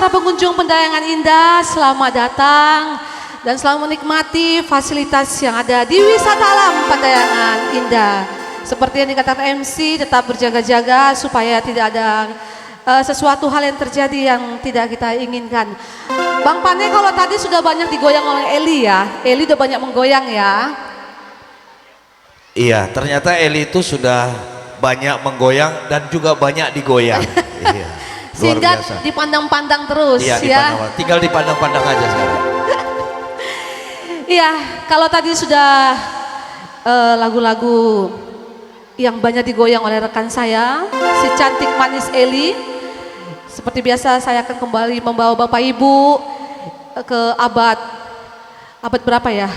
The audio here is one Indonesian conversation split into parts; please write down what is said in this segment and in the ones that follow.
para pengunjung Pendayangan Indah, selamat datang dan selamat menikmati fasilitas yang ada di wisata alam Pendayangan Indah. Seperti yang dikatakan MC, tetap berjaga-jaga supaya tidak ada sesuatu hal yang terjadi yang tidak kita inginkan. Bang Pane, kalau tadi sudah banyak digoyang oleh Eli ya, Eli udah banyak menggoyang ya. Iya, ternyata Eli itu sudah banyak menggoyang dan juga banyak digoyang. Iya, sehingga dipandang-pandang terus iya, ya. Tinggal dipandang-pandang aja sekarang. Iya, kalau tadi sudah lagu-lagu yang banyak digoyang oleh rekan saya, si cantik manis Eli. Seperti biasa saya akan kembali membawa Bapak Ibu ke abad berapa ya?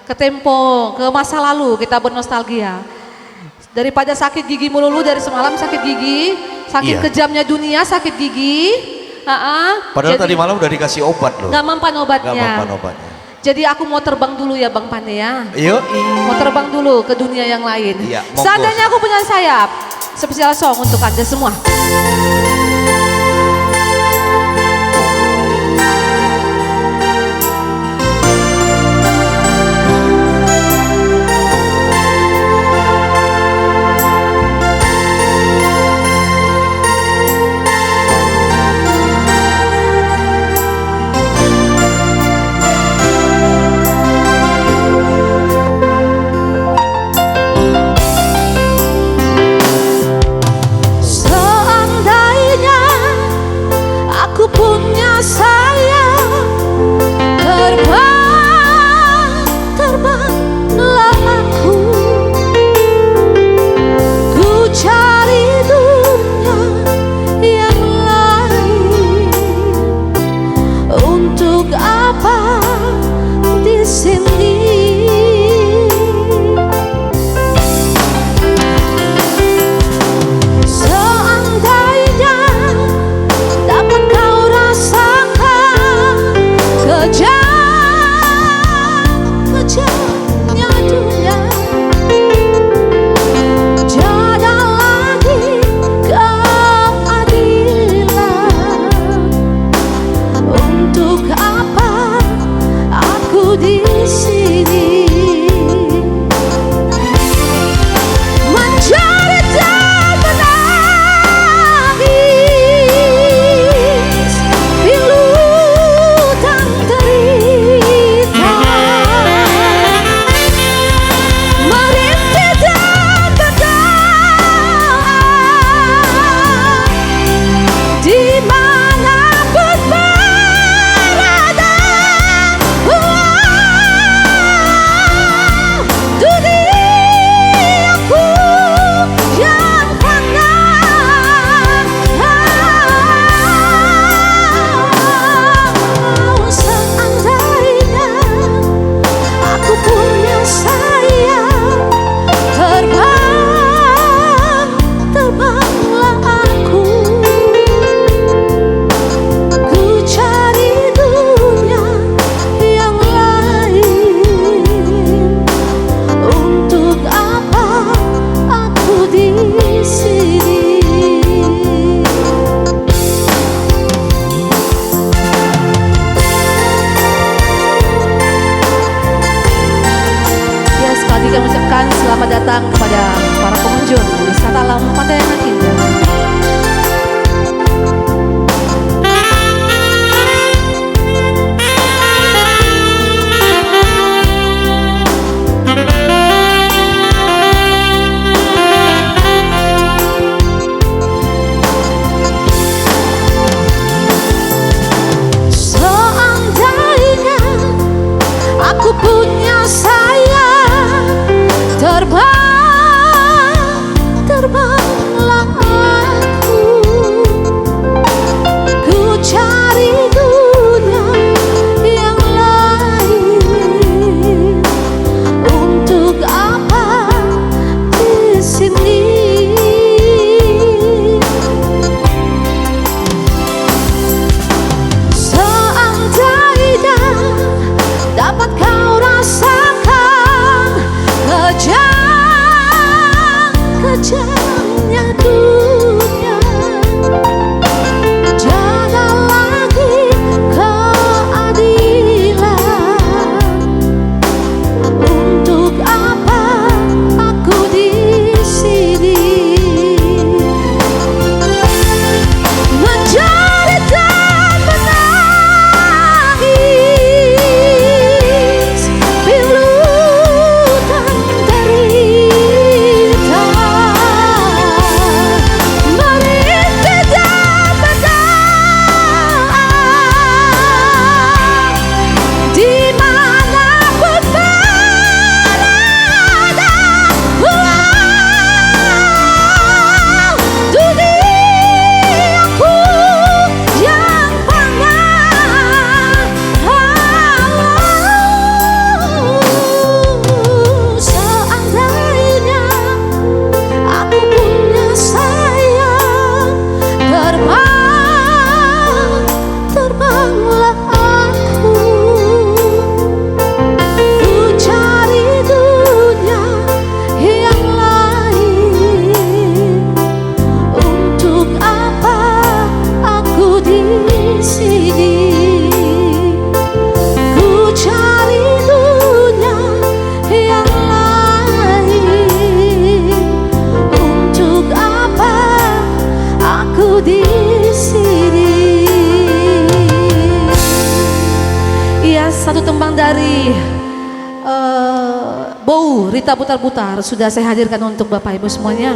Ke tempo, ke masa lalu, kita bernostalgia. Daripada sakit gigi melulu dari semalam sakit gigi, saking kejamnya dunia sakit gigi. Padahal tadi malam udah dikasih obat loh. Gak mempan obatnya. Gak mempan obatnya. Jadi aku mau terbang dulu ya Bang Pane ya. Yuk. Mau terbang dulu ke dunia yang lain. Iya, seandainya aku punya sayap, spesial song untuk Anda semua. Selamat datang kepada para pengunjung wisata alam Pendayangan Indah. Seandainya aku punya sayap, terbanglah satu tembang dari Bou Rita Putar-Putar sudah saya hadirkan untuk Bapak Ibu semuanya.